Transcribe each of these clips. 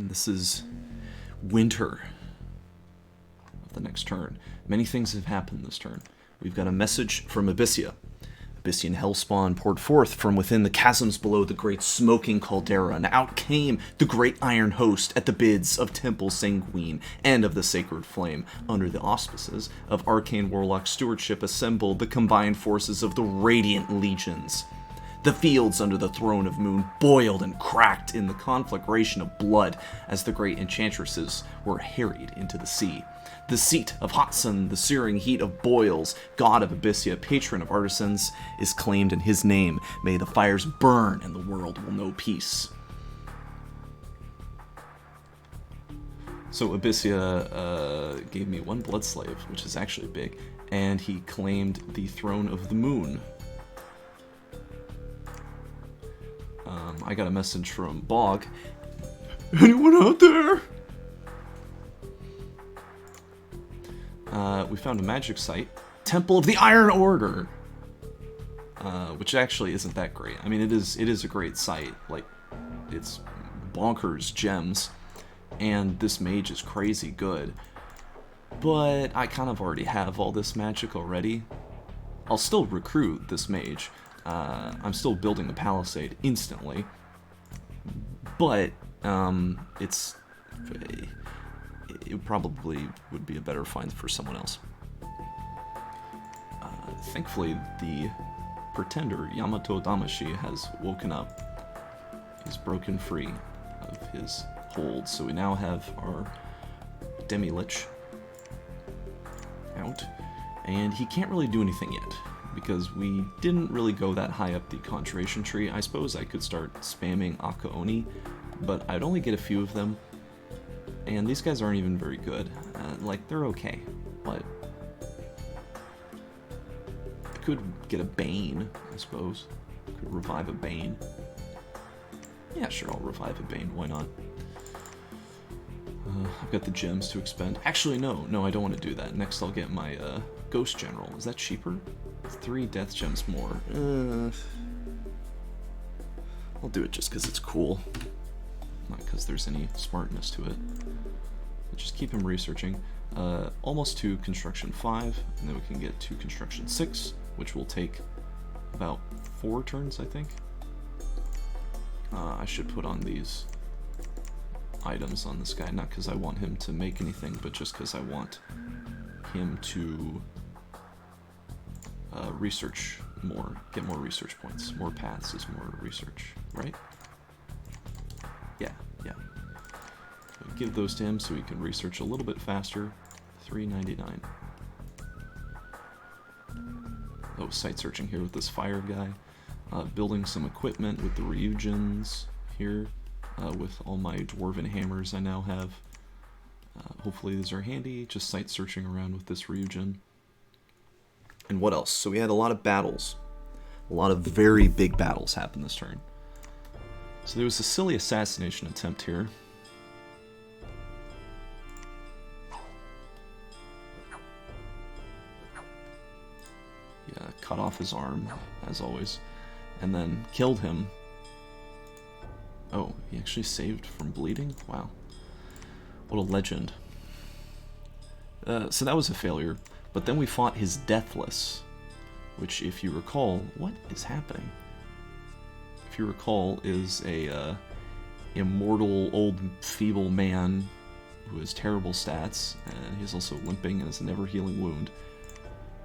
And this is winter of the next turn. Many things have happened this turn. We've got a message from Abyssia. Abyssian hellspawn poured forth from within the chasms below the great smoking caldera, and out came the great iron host at the bids of Temple Sanguine and of the Sacred Flame. Under the auspices of Arcane Warlock Stewardship assembled the combined forces of the Radiant Legions. The fields under the throne of Moon boiled and cracked in the conflagration of blood as the great enchantresses were harried into the sea. The seat of Hotsun, the searing heat of boils, god of Abyssia, patron of artisans, is claimed in his name. May the fires burn and the world will know peace. So Abyssia gave me one blood slave, which is actually big, and he claimed the throne of the moon. I got a message from Bog. Anyone out there? We found a magic site, Temple of the Iron Order, which actually isn't that great. I mean, it is a great site. Like, it's bonkers gems, and this mage is crazy good. But I kind of already have all this magic already. I'll still recruit this mage. I'm still building the palisade instantly, but it probably would be a better find for someone else. Thankfully, the pretender Yamato Damashi has woken up. He's broken free of his hold, so we now have our Demi-Lich out, and he can't really do anything yet, because we didn't really go that high up the conjuration tree. I suppose I could start spamming Akaoni, but I'd only get a few of them, and these guys aren't even very good. Like, they're okay, but I could get a Bane, I suppose. Could revive a Bane. Yeah, sure, I'll revive a Bane, why not? I've got the gems to expend. Actually, no, I don't want to do that. Next I'll get my Ghost General. Is that cheaper? 3 death gems more. I'll do it just because it's cool. Not because there's any smartness to it. But just keep him researching. Almost to construction 5, and then we can get to construction 6, which will take about 4 turns, I think. I should put on these items on this guy, not because I want him to make anything, but just because I want him to research more, get more research points. More paths is more research, right? Yeah. So give those to him so he can research a little bit faster. 399. Oh, site searching here with this fire guy. Building some equipment with the Ryujins here. With all my dwarven hammers I now have. Hopefully these are handy. Just site searching around with this Ryujin. And what else? So we had a lot of battles. A lot of very big battles happen this turn. So there was a silly assassination attempt here. Yeah, cut off his arm, as always. And then killed him. Oh, he actually saved from bleeding? Wow. What a legend. So that was a failure. But then we fought his Deathless, which, if you recall, what is happening? If you recall, is a immortal, old, feeble man who has terrible stats, and he's also limping and has a never-healing wound.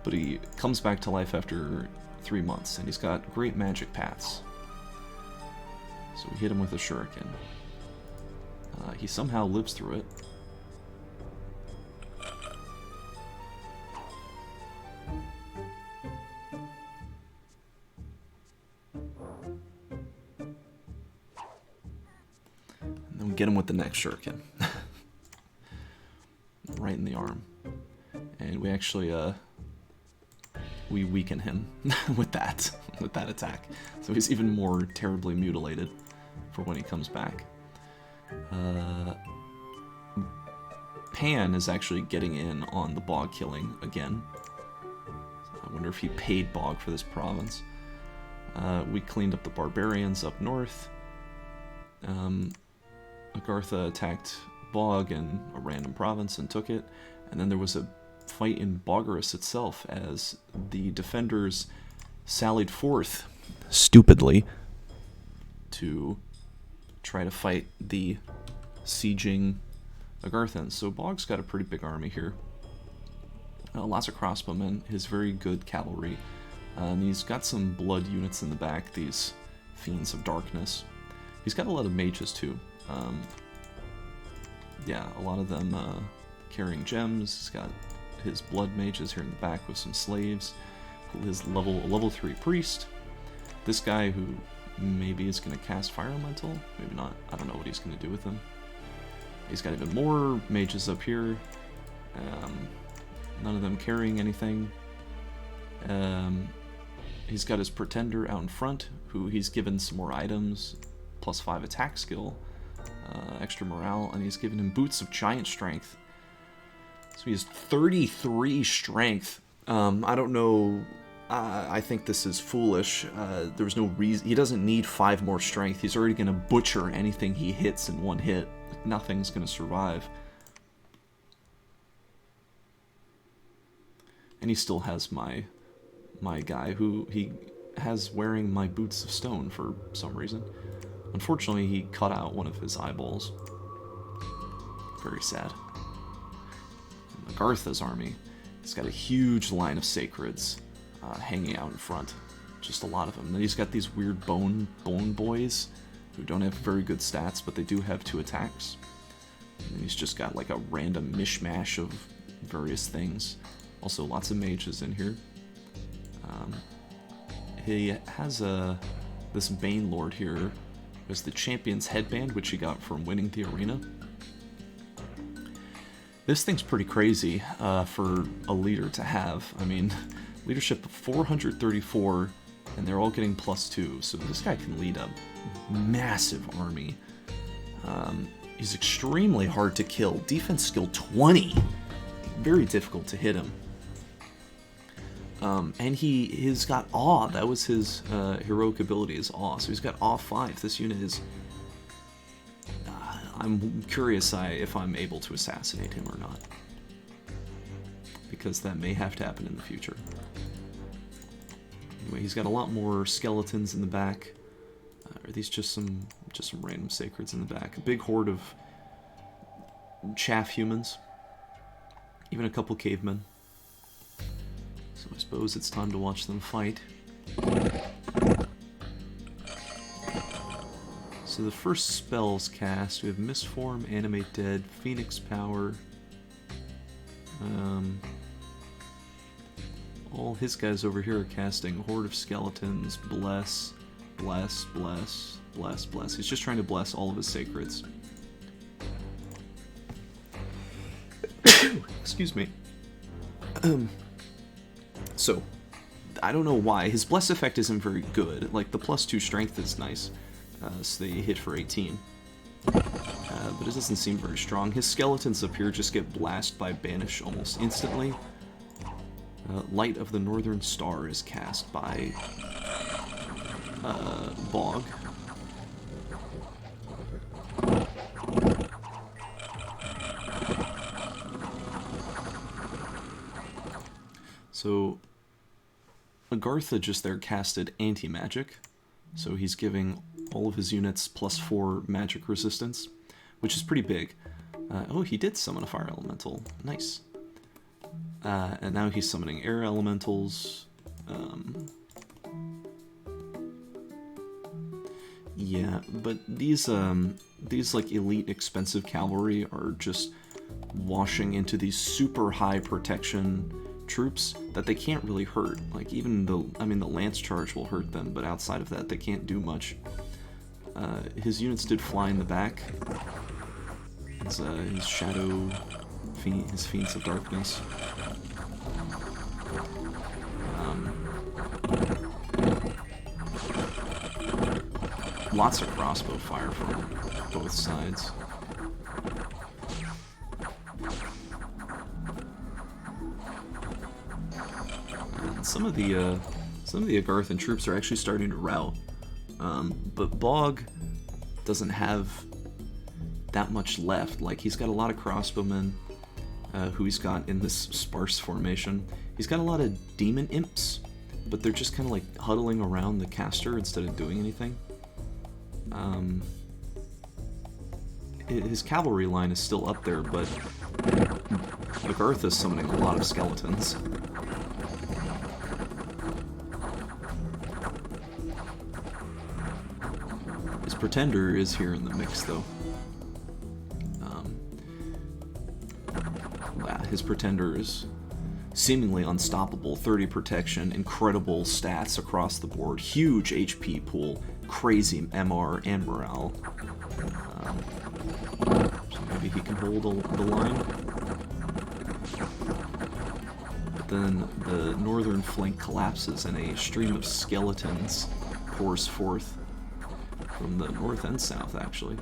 But he comes back to life after 3 months, and he's got great magic paths. So we hit him with a shuriken. He somehow lives through it. And then we get him with the next shuriken. Right in the arm. And we actually, we weaken him with that attack. So he's even more terribly mutilated for when he comes back. Pan is actually getting in on the Bog killing again. So I wonder if he paid Bog for this province. We cleaned up the barbarians up north. Agartha attacked Bog in a random province and took it, and then there was a fight in Bogarus itself as the defenders sallied forth, stupidly, to try to fight the sieging Agarthans. So Bog's got a pretty big army here. Lots of crossbowmen, his very good cavalry, and he's got some blood units in the back, these Fiends of Darkness. He's got a lot of mages too. Yeah, a lot of them carrying gems. He's got his blood mages here in the back with some slaves. His level 3 priest. This guy who maybe is going to cast Fire Elemental, maybe not. I don't know what he's going to do with him. He's got even more mages up here. None of them carrying anything. He's got his Pretender out in front, who he's given some more items, +5 attack skill, extra morale, and he's given him Boots of Giant Strength. So he has 33 strength. I don't know. I think this is foolish. There's no reason. He doesn't need 5 more strength. He's already going to butcher anything he hits in one hit. Nothing's going to survive. And he still has my guy, who he has wearing my Boots of Stone for some reason. Unfortunately, he cut out one of his eyeballs. Very sad. Agartha's army, he's got a huge line of Sacreds hanging out in front. Just a lot of them. Then he's got these weird bone boys who don't have very good stats, but they do have 2 attacks. And then he's just got like a random mishmash of various things. Also, lots of mages in here. He has this Bane Lord here. There's the Champion's Headband, which he got from winning the arena. This thing's pretty crazy for a leader to have. I mean, leadership of 434, and they're all getting +2, so this guy can lead a massive army. He's extremely hard to kill. Defense skill 20. Very difficult to hit him. And he's got Awe. That was his heroic ability, is Awe. So he's got Awe 5. This unit is... I'm curious if I'm able to assassinate him or not. Because that may have to happen in the future. Anyway, he's got a lot more skeletons in the back. Are these just some random Sacreds in the back? A big horde of chaff humans. Even a couple cavemen. So I suppose it's time to watch them fight. So the first spells cast, we have Misform, Animate Dead, Phoenix Power. All his guys over here are casting Horde of Skeletons, Bless, Bless, Bless, Bless, Bless. He's just trying to bless all of his Sacreds. Excuse me. So, I don't know why. His Bless effect isn't very good. Like, the +2 strength is nice. So they hit for 18. But it doesn't seem very strong. His skeletons up here just get blasted by Banish almost instantly. Light of the Northern Star is cast by Bog. So Agartha just there casted Anti-Magic, so he's giving all of his units +4 magic resistance, which is pretty big. Oh, he did summon a Fire Elemental. Nice. And now he's summoning Air Elementals. Yeah, but these like elite expensive cavalry are just washing into these super high protection troops that they can't really hurt. Like even the lance charge will hurt them, but outside of that they can't do much. His units did fly in the back. His Shadow, his Fiends of Darkness. Lots of crossbow fire from both sides. And some of the Agarthan troops are actually starting to rout. But Bog doesn't have that much left. Like, he's got a lot of crossbowmen who he's got in this sparse formation. He's got a lot of demon imps, but they're just kind of like huddling around the caster instead of doing anything. His cavalry line is still up there, but Agartha's summoning a lot of skeletons. His Pretender is here in the mix, though. His Pretender is seemingly unstoppable. 30 protection, incredible stats across the board, huge HP pool, crazy MR and morale. So maybe he can hold the line. But then the northern flank collapses and a stream of skeletons pours forth from the north and south, actually.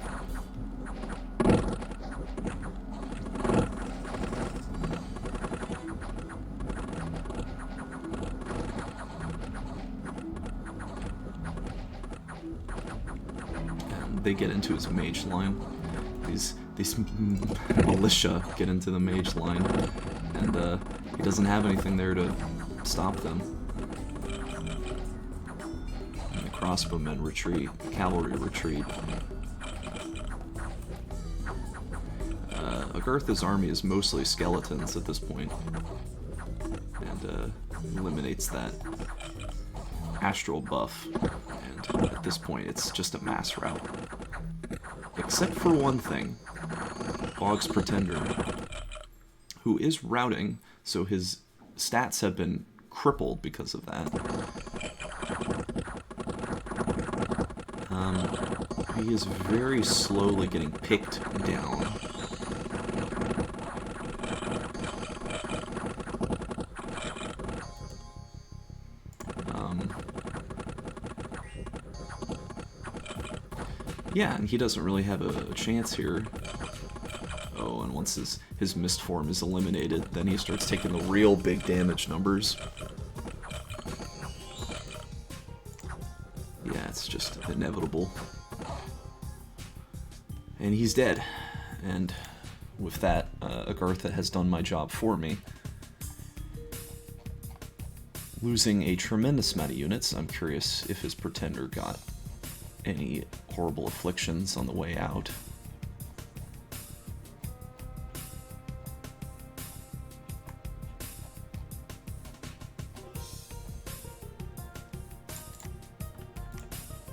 They get into his mage line. These militia get into the mage line, and he doesn't have anything there to stop them. And the crossbowmen retreat, cavalry retreat. Agartha's army is mostly skeletons at this point, and eliminates that astral buff. And at this point, it's just a mass rout. Except for one thing. Bog's Pretender, who is routing, so his stats have been crippled because of that. He is very slowly getting picked down. Yeah, and he doesn't really have a chance here. Oh, and once his mist form is eliminated, then he starts taking the real big damage numbers. Yeah, it's just inevitable. And he's dead. And with that, Agartha has done my job for me. Losing a tremendous amount of units. I'm curious if his Pretender got any horrible afflictions on the way out.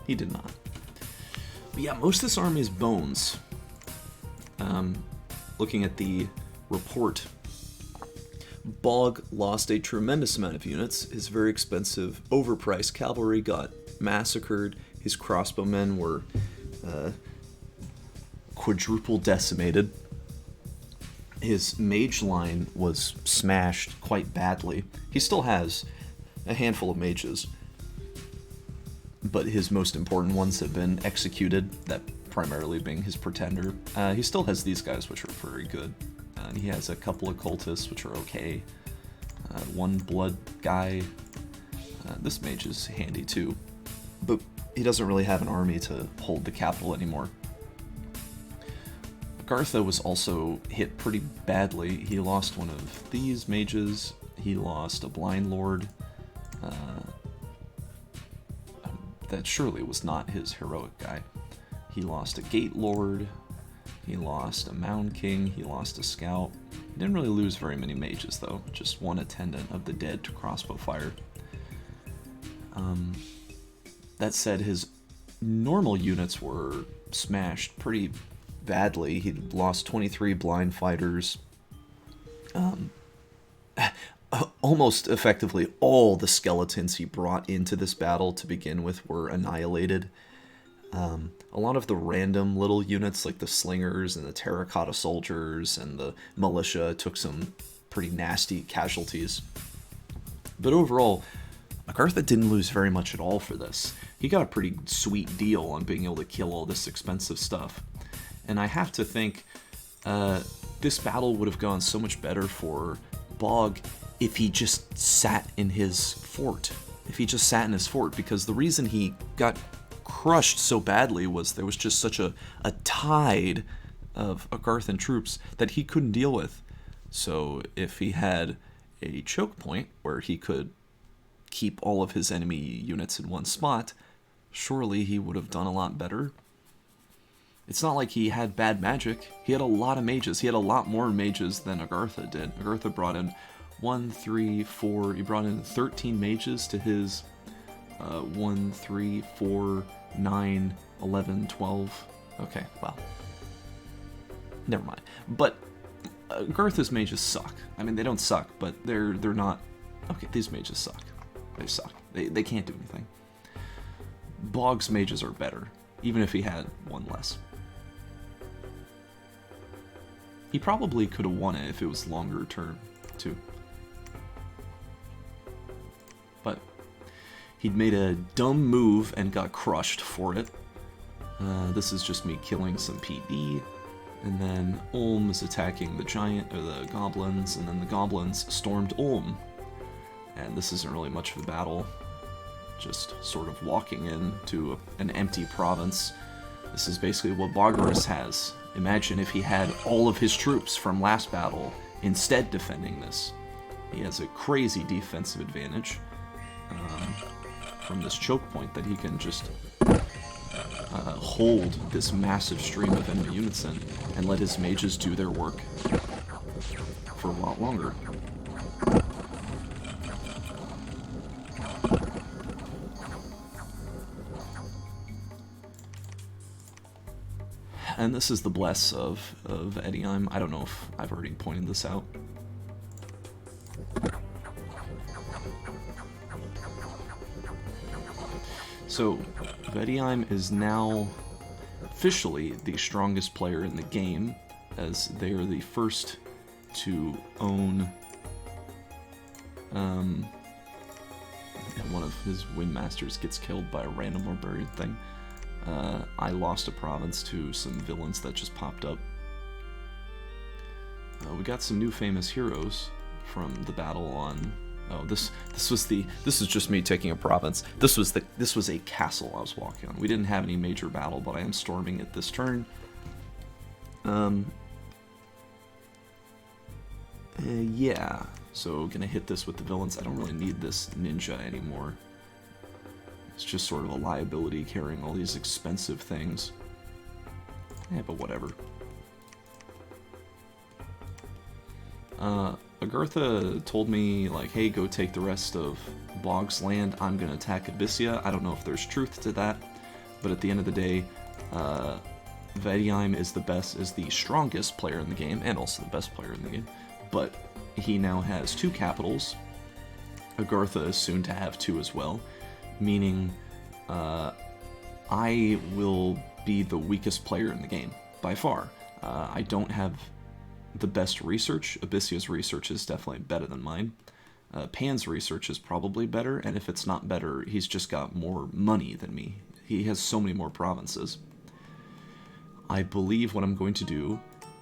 He did not. But yeah, most of this army is bones. Looking at the report, Bog lost a tremendous amount of units. His very expensive, overpriced cavalry got massacred. His crossbowmen were quadruple decimated. His mage line was smashed quite badly. He still has a handful of mages, but his most important ones have been executed, that primarily being his Pretender. He still has these guys, which are very good. He has a couple of cultists, which are okay. One blood guy. This mage is handy too. But he doesn't really have an army to hold the capital anymore. Agartha was also hit pretty badly. He lost one of these mages. He lost a blind lord. That surely was not his heroic guy. He lost a gate lord. He lost a mound king. He lost a scout. He didn't really lose very many mages though. Just one attendant of the dead to crossbow fire. That said, his normal units were smashed pretty badly. He lost 23 blind fighters. Almost effectively all the skeletons he brought into this battle to begin with were annihilated. A lot of the random little units like the slingers and the terracotta soldiers and the militia took some pretty nasty casualties. But overall, Agartha didn't lose very much at all for this. He got a pretty sweet deal on being able to kill all this expensive stuff. And I have to think this battle would have gone so much better for Bog if he just sat in his fort. Because the reason he got crushed so badly was there was just such a tide of Agarthan troops that he couldn't deal with. So if he had a choke point where he could keep all of his enemy units in one spot, surely he would have done a lot better. It's not like he had bad magic. He had a lot of mages. He had a lot more mages than Agartha did. Agartha brought in 1, 3, 4. He brought in 13 mages to his 1, 3, 4, 9, 11, 12. Okay, well, never mind. But Agartha's mages suck. I mean, they don't suck, but they're not. Okay, these mages suck. They suck. They can't do anything. Bog's mages are better, even if he had one less. He probably could have won it if it was longer turn, too. But he'd made a dumb move and got crushed for it. This is just me killing some PB. And then Ulm is attacking the giant, or the goblins, and then the goblins stormed Ulm. And this isn't really much of a battle. Just sort of walking into an empty province. This is basically what Bogarus has. Imagine if he had all of his troops from last battle instead defending this. He has a crazy defensive advantage from this choke point that he can just hold this massive stream of enemy units in and let his mages do their work for a lot longer. And this is the bless of Ediheim. I don't know if I've already pointed this out. So, Ediheim is now officially the strongest player in the game, as they are the first to own and one of his windmasters gets killed by a random barbarian thing. I lost a province to some villains that just popped up. We got some new famous heroes from the battle on. Oh, this is just me taking a province. This was a castle I was walking on. We didn't have any major battle, but I am storming it this turn. Yeah. So gonna hit this with the villains. I don't really need this ninja anymore. It's just sort of a liability carrying all these expensive things. Yeah, but whatever. Agartha told me, like, hey, go take the rest of Bog's land. I'm gonna attack Abyssia. I don't know if there's truth to that, but at the end of the day, Ediheim is the strongest player in the game, and also the best player in the game. But he now has 2 capitals. Agartha is soon to have 2 as well. Meaning, I will be the weakest player in the game, by far. I don't have the best research. Abyssia's research is definitely better than mine. Pan's research is probably better, and if it's not better, he's just got more money than me. He has so many more provinces. I believe what I'm going to do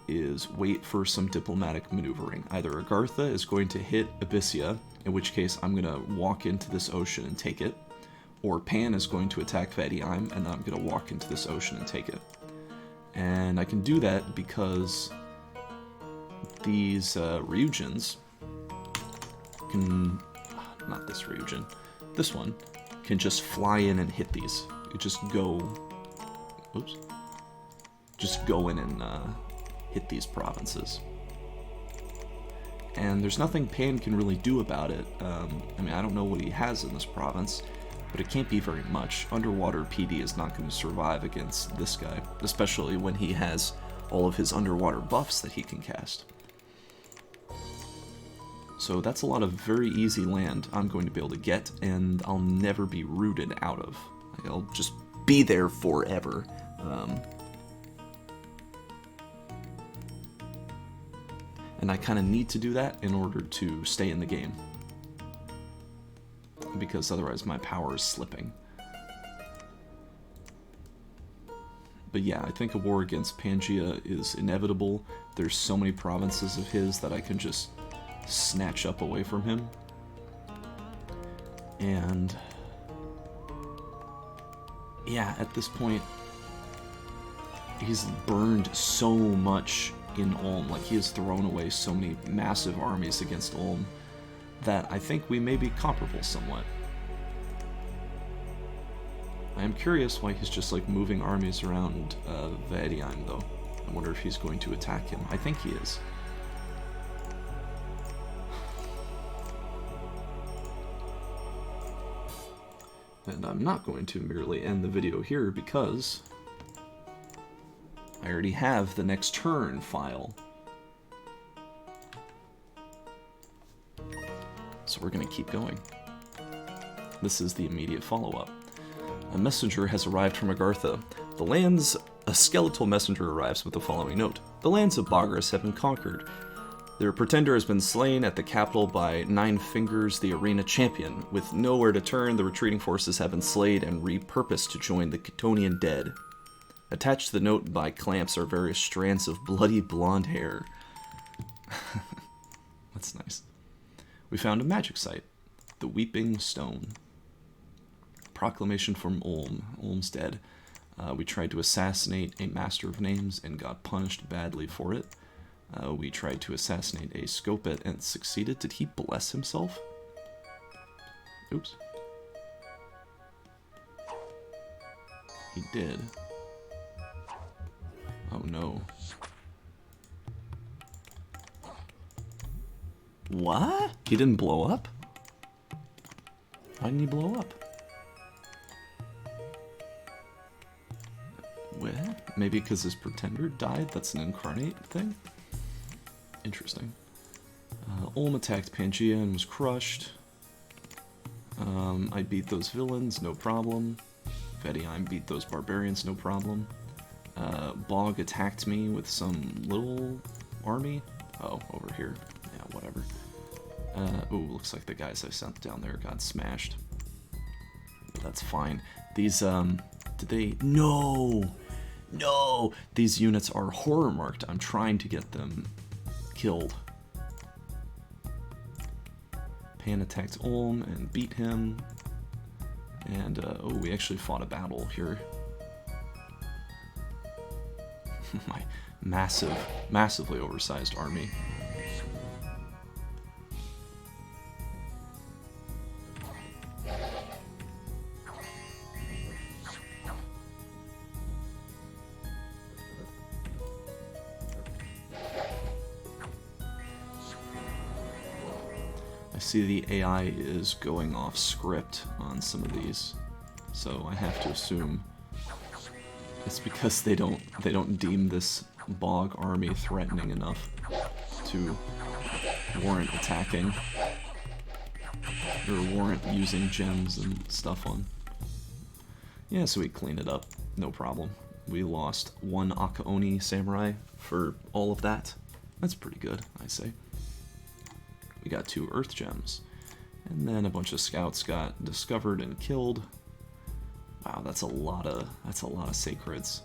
is wait for some diplomatic maneuvering. Either Agartha is going to hit Abyssia, in which case I'm going to walk into this ocean and take it, or Pan is going to attack Ediheim, and I'm going to walk into this ocean and take it. And I can do that because these Ryujins can... not this Ryujin. This one can just fly in and hit these. You just go... oops. Just go in and hit these provinces. And there's nothing Pan can really do about it. I mean, I don't know what he has in this province, but it can't be very much. Underwater PD is not going to survive against this guy, especially when he has all of his underwater buffs that he can cast. So that's a lot of very easy land I'm going to be able to get, and I'll never be rooted out of. I'll just be there forever. And I kind of need to do that in order to stay in the game, because otherwise my power is slipping. But yeah, I think a war against Pangaea is inevitable. There's so many provinces of his that I can just snatch up away from him. And yeah, at this point, he's burned so much in Ulm. Like, he has thrown away so many massive armies against Ulm that I think we may be comparable somewhat. I am curious why he's just like moving armies around Vedheim though. I wonder if he's going to attack him. I think he is. And I'm not going to merely end the video here because I already have the next turn file. So we're going to keep going. This is the immediate follow-up. A messenger has arrived from Agartha. A skeletal messenger arrives with the following note. The lands of Bagras have been conquered. Their pretender has been slain at the capital by Nine Fingers, the arena champion. With nowhere to turn, the retreating forces have been slayed and repurposed to join the Chthonian dead. Attached to the note by clamps are various strands of bloody blonde hair. That's nice. We found a magic site, the Weeping Stone. Proclamation from Ulm. Ulm's dead. We tried to assassinate a Master of Names and got punished badly for it. We tried to assassinate a Scopet and succeeded. Did he bless himself? Oops. He did. Oh no. What? He didn't blow up? Why didn't he blow up? What? Maybe because his pretender died? That's an incarnate thing? Interesting. Ulm attacked Pangea and was crushed. I beat those villains, no problem. Vedheim beat those barbarians, no problem. Bog attacked me with some little army. Oh, over here. Yeah, whatever. Ooh, looks like the guys I sent down there got smashed. But that's fine. These, did they... No! No! These units are horror marked. I'm trying to get them killed. Pan attacked Ulm and beat him. And, oh, we actually fought a battle here. My massively oversized army. I see the AI is going off script on some of these, so I have to assume it's because they don't deem this Bog army threatening enough to warrant attacking or warrant using gems and stuff on. Yeah, so we clean it up, no problem. We lost one Akaoni samurai for all of that. That's pretty good, I say. We got 2 earth gems, and then a bunch of scouts got discovered and killed. Wow, that's a lot of sacreds.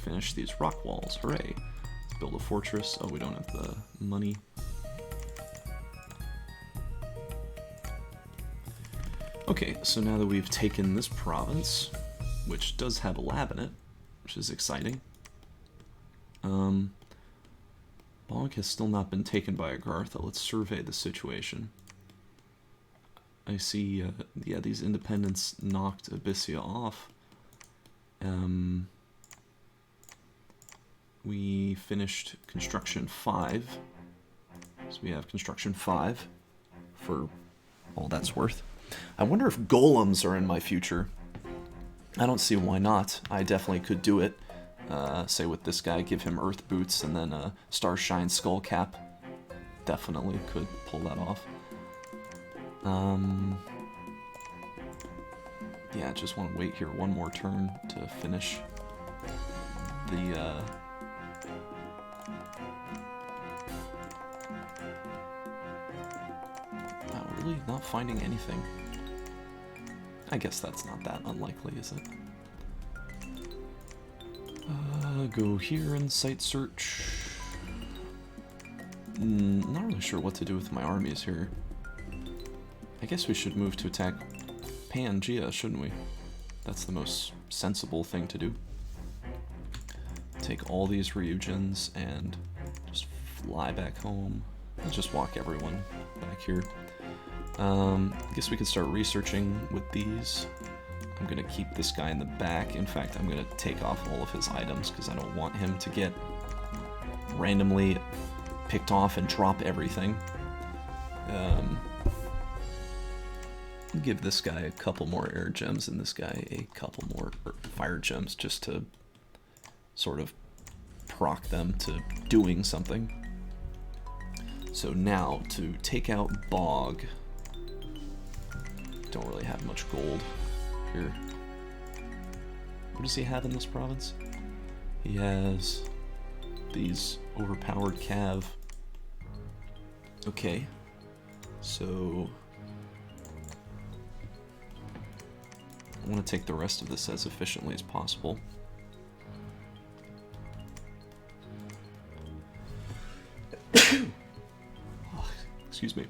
Finish these rock walls, hooray! Let's build a fortress. Oh, we don't have the money. Okay, so now that we've taken this province, which does have a lab in it, which is exciting. Bog has still not been taken by Agartha. Let's survey the situation. I see, yeah, these independents knocked Abyssia off. We finished construction 5. So we have construction 5 for all that's worth. I wonder if golems are in my future. I don't see why not. I definitely could do it. Say with this guy, give him earth boots and then a Starshine skull cap. Definitely could pull that off. Yeah, just want to wait here one more turn to finish the really not finding anything. I guess that's not that unlikely, is it? Go here and site search. Not really sure what to do with my armies here. I guess we should move to attack Pangea, shouldn't we? That's the most sensible thing to do. Take all these Ryujins and just fly back home. I'll just walk everyone back here. I guess we could start researching with these. I'm gonna keep this guy in the back. In fact, I'm gonna take off all of his items because I don't want him to get randomly picked off and drop everything. Give this guy a couple more air gems and this guy a couple more fire gems just to sort of proc them to doing something. So now to take out Bog. Don't really have much gold here. What does he have in this province? He has these overpowered cav. Okay, so I want to take the rest of this as efficiently as possible. Oh, excuse me.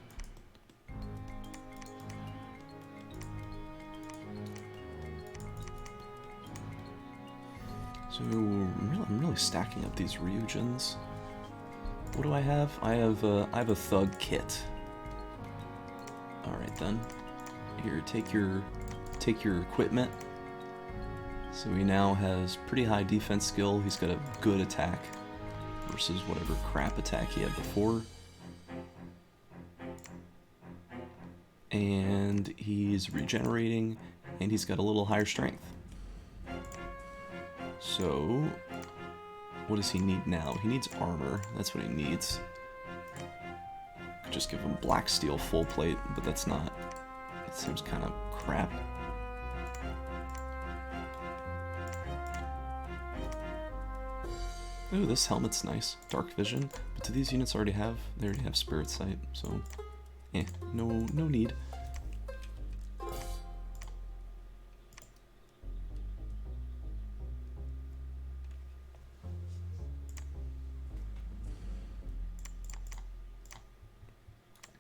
So I'm really stacking up these Ryujins. What do I have? I have a thug kit. All right then. Here, take your equipment. So he now has pretty high defense skill. He's got a good attack versus whatever crap attack he had before. And he's regenerating, and he's got a little higher strength. So, what does he need now? He needs armor. That's what he needs. Could just give him black steel full plate, but that's not. That seems kind of crap. Ooh, this helmet's nice. Dark vision. But do these units already have? They already have spirit sight, so no need.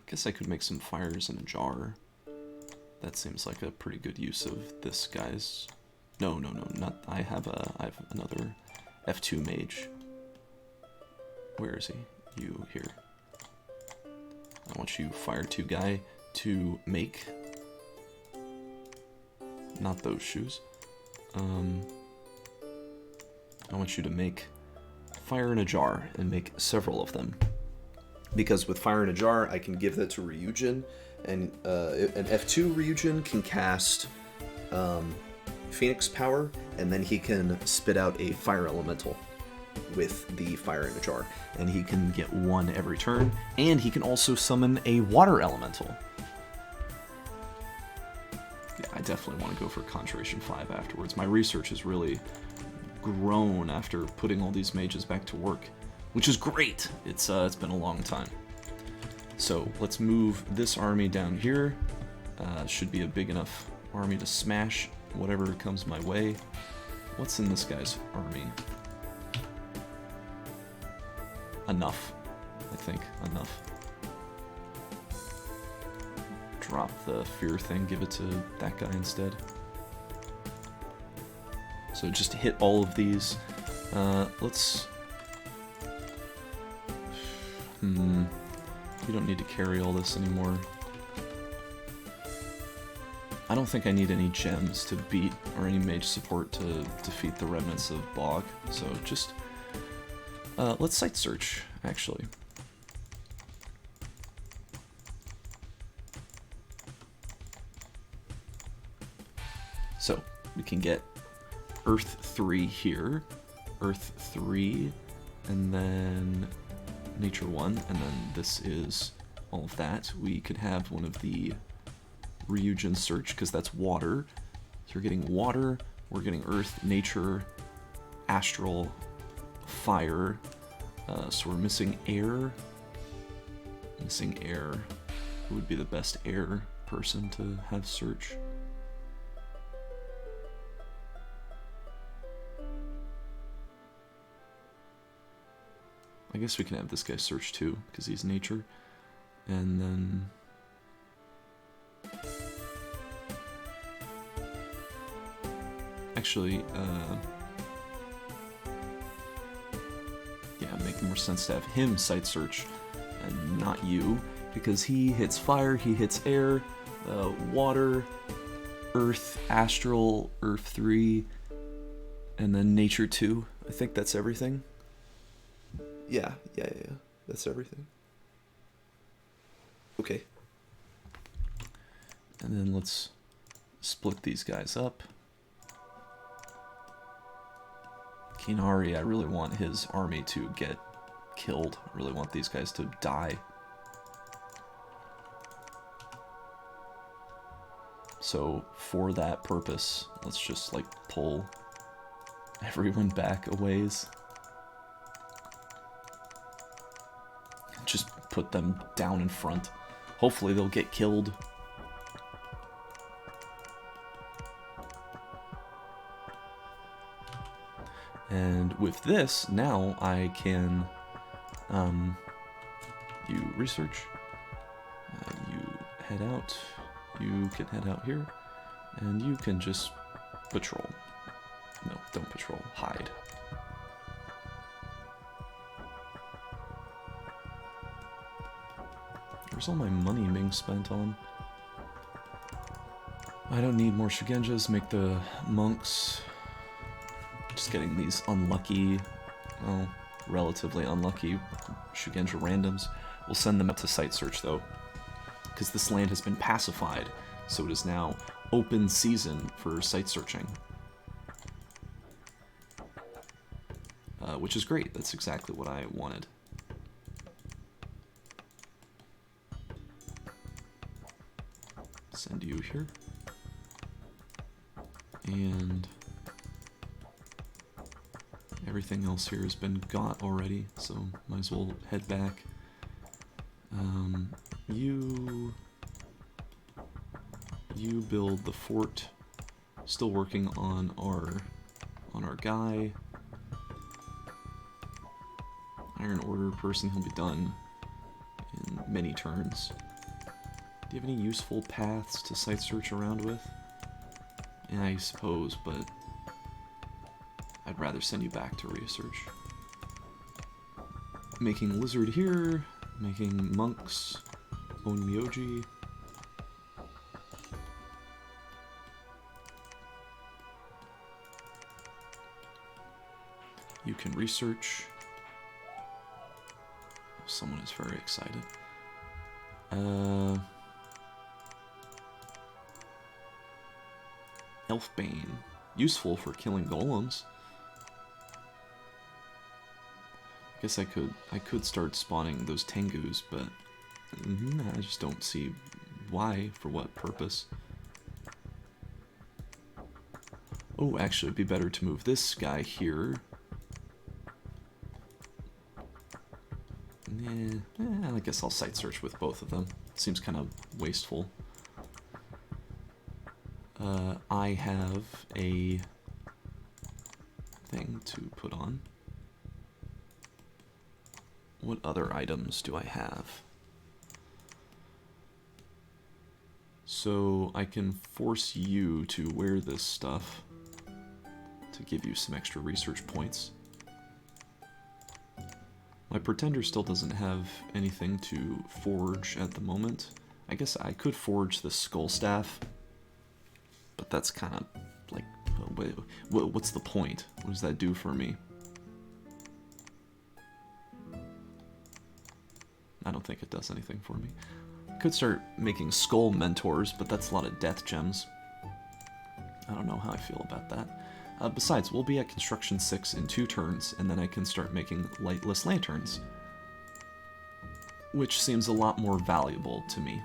Guess I could make some fires in a jar. That seems like a pretty good use of this guy's. No, not. I have another F2 mage. Where is he? You here. I want you fire 2 guy to make. Not those shoes. I want you to make fire in a jar and make several of them. Because with fire in a jar, I can give that to Ryujin, and an F2 Ryujin can cast Phoenix power, and then he can spit out a fire elemental with the fire in a jar, and he can get 1 every turn, and he can also summon a water elemental. Yeah, I definitely want to go for Conjuration 5 afterwards. My research has really grown after putting all these mages back to work, which is great. It's been a long time. So let's move this army down here. Should be a big enough army to smash whatever comes my way. What's in this guy's army? Enough, I think, enough. Drop the fear thing, give it to that guy instead. So just hit all of these. Let's... We don't need to carry all this anymore. I don't think I need any gems to beat, or any mage support to defeat the remnants of Bog, so just... let's site search, actually. So, we can get Earth 3 here, Earth 3, and then Nature 1, and then this is all of that. We could have one of the Ryujin search, because that's water. So we're getting water, we're getting Earth, Nature, Astral, Fire. So we're missing air. Missing air. Who would be the best air person to have search? I guess we can have this guy search too, because he's nature. And then... Actually, yeah, make more sense to have him site search and not you, because he hits fire, he hits air, water, earth, astral, earth 3, and then nature 2. I think that's everything. Yeah, that's everything. Okay. And then let's split these guys up. Kinari, I really want his army to get killed. I really want these guys to die. So for that purpose, let's just like pull everyone back a ways. Just put them down in front. Hopefully they'll get killed. And with this, now I can, you research, you head out, you can head out here, and you can just patrol. No, don't patrol, hide. Where's all my money being spent on? I don't need more Shugenjas, make the monks. Just getting these unlucky, well, relatively unlucky Shugenja randoms. We'll send them up to site search though, because this land has been pacified, so it is now open season for site searching. Which is great, that's exactly what I wanted. Send you here. And everything else here has been got already, so might as well head back. You build the fort. Still working on our guy. Iron Order person, he'll be done in many turns. Do you have any useful paths to site search around with? Yeah, I suppose, but I'd rather send you back to research. Making lizard here, making monks, Onmyoji. You can research. Someone is very excited. Elfbane. Useful for killing golems. I guess I could start spawning those Tengus, but I just don't see why, for what purpose. Oh, actually it'd be better to move this guy here. I guess I'll site search with both of them. Seems kind of wasteful. I have a thing to put on. What other items do I have? So I can force you to wear this stuff to give you some extra research points. My Pretender still doesn't have anything to forge at the moment. I guess I could forge the Skull Staff, but that's kind of like, what's the point? What does that do for me? I don't think it does anything for me. I could start making Skull Mentors, but that's a lot of death gems. I don't know how I feel about that. Besides, we'll be at Construction 6 in 2 turns, and then I can start making Lightless Lanterns, which seems a lot more valuable to me.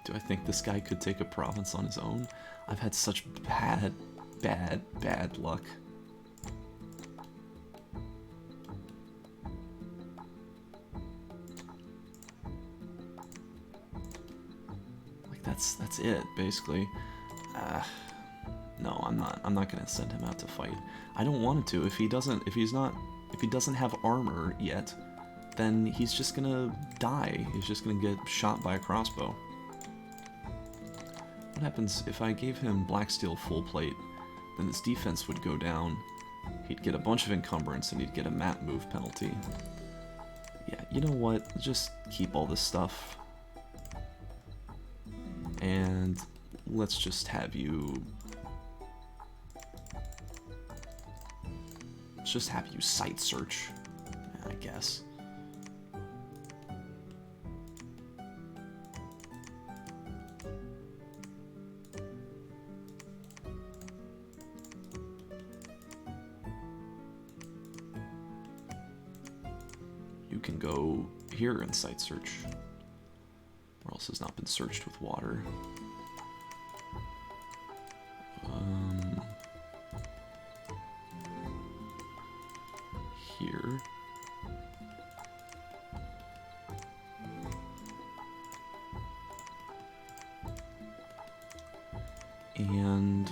Do I think this guy could take a province on his own? I've had such bad luck. Like, that's it, basically. No, I'm not. I'm not gonna send him out to fight. I don't want him to. If he doesn't have armor yet, then he's just gonna die. He's just gonna get shot by a crossbow. What happens if I gave him black steel full plate? Then his defense would go down. He'd get a bunch of encumbrance and he'd get a map move penalty. Yeah, you know what? Just keep all this stuff. And let's just have you... Let's just have you site search, I guess. You can go here and site search. Where else has not been searched with water? Here. And...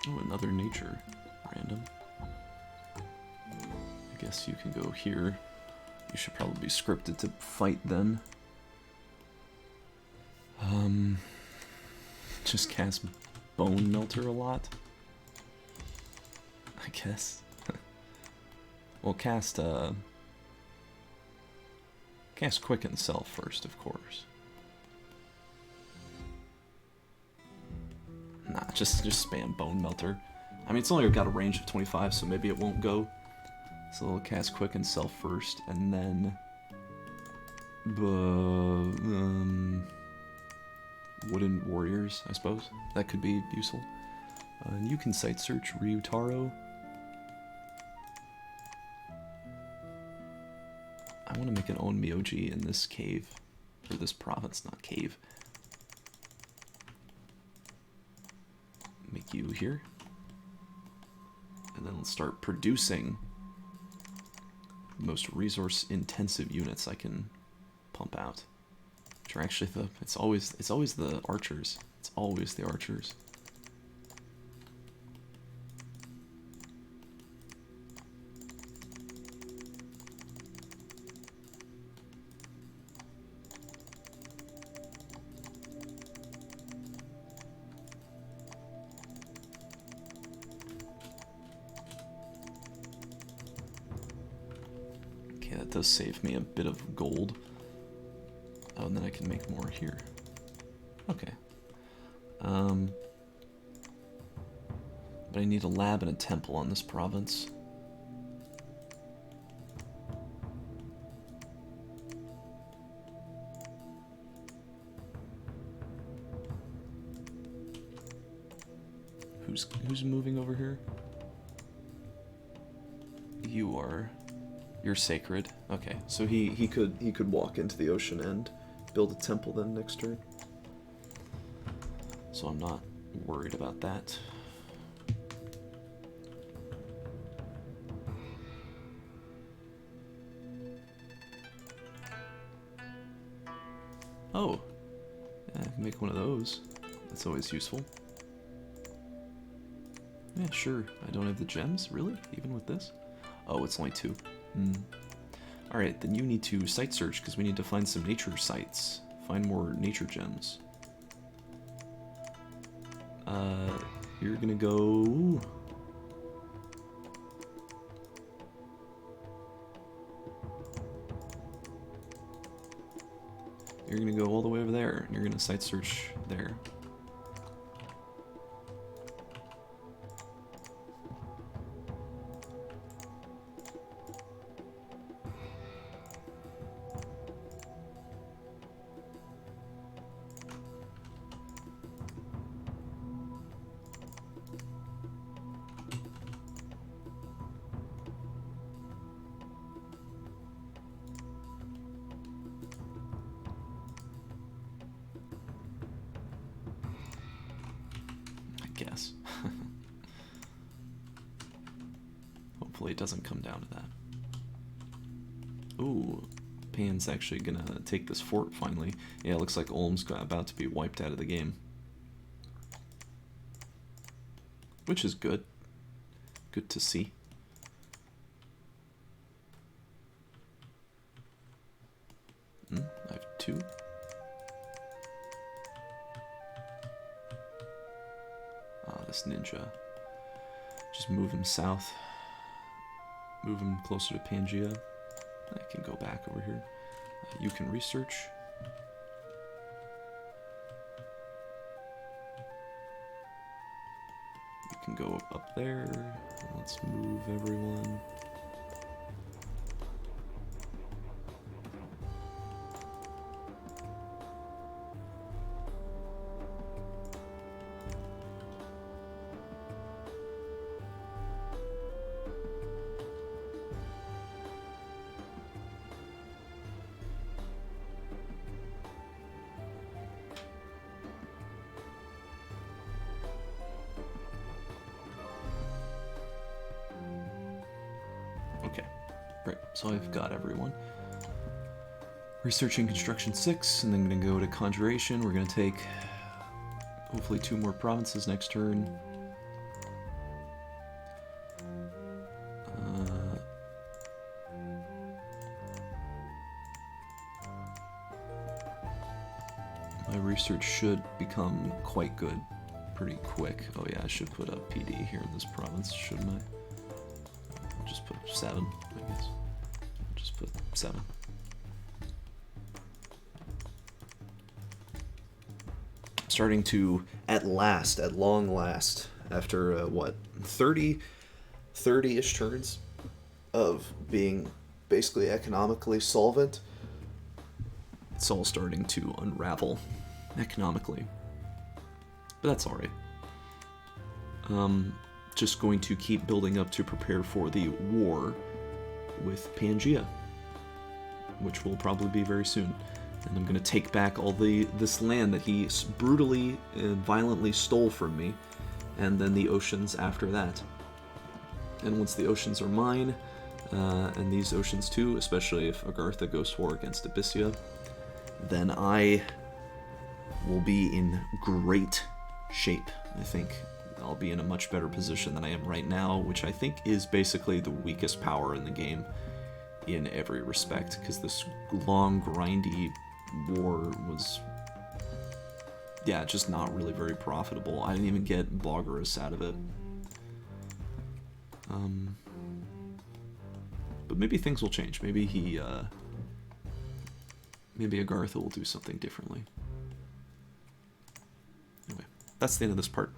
oh, another nature. Random. I guess you can go here. You should probably be scripted to fight then. Just cast Bone Melter a lot, I guess. Well, cast Quicken Self first, of course. Nah, just spam Bone Melter. I mean, it's only got a range of 25, so maybe it won't go. So we'll cast Quicken Self first, and then... Wooden Warriors, I suppose. That could be useful. And you can site search Ryutaro. I want to make an own Myoji in this cave. Or this province, not cave. Make you here. And then let's start producing the most resource intensive units I can pump out. Which are actually it's always the archers. It's always the archers. Okay, that does save me a bit of gold. Oh, and then I can make more here. Okay. But I need a lab and a temple on this province. Who's moving over here? You're sacred. Okay, so he could walk into the ocean and build a temple then next turn. So I'm not worried about that. Oh, yeah, I can make one of those. That's always useful. Yeah, sure. I don't have the gems, really? Even with this? Oh, it's only 2. Alright, then you need to site search, because we need to find some nature sites. Find more nature gems. You're gonna go... You're gonna go all the way over there, and you're gonna site search there. Guess. Hopefully it doesn't come down to that. Ooh, Pan's actually gonna take this fort finally. Yeah, it looks like Ulm's about to be wiped out of the game. which is good. Good to see. I have 2. This ninja. Just move him south. Move him closer to Pangea. I can go back over here. You can research. You can go up there. Let's move everyone. Okay, great. So I've got everyone. Researching Construction 6, and then going to go to Conjuration. We're going to take, hopefully, 2 more provinces next turn. My research should become quite good pretty quick. Oh yeah, I should put a PD here in this province, shouldn't I? I'll just put 7, I guess. I'll just put 7. Starting to, at long last, after what, 30-ish turns of being basically economically solvent, it's all starting to unravel economically. But that's alright. Just going to keep building up to prepare for the war with Pangea, which will probably be very soon. And I'm going to take back all this land that he brutally and violently stole from me, and then the oceans after that. And once the oceans are mine, and these oceans too, especially if Agartha goes to war against Abyssia, then I will be in great shape. I think I'll be in a much better position than I am right now, which I think is basically the weakest power in the game in every respect, because this long, grindy war was, yeah, just not really very profitable. I didn't even get Boggarus out of it. But maybe things will change. Maybe maybe Agartha will do something differently. Anyway, that's the end of this part.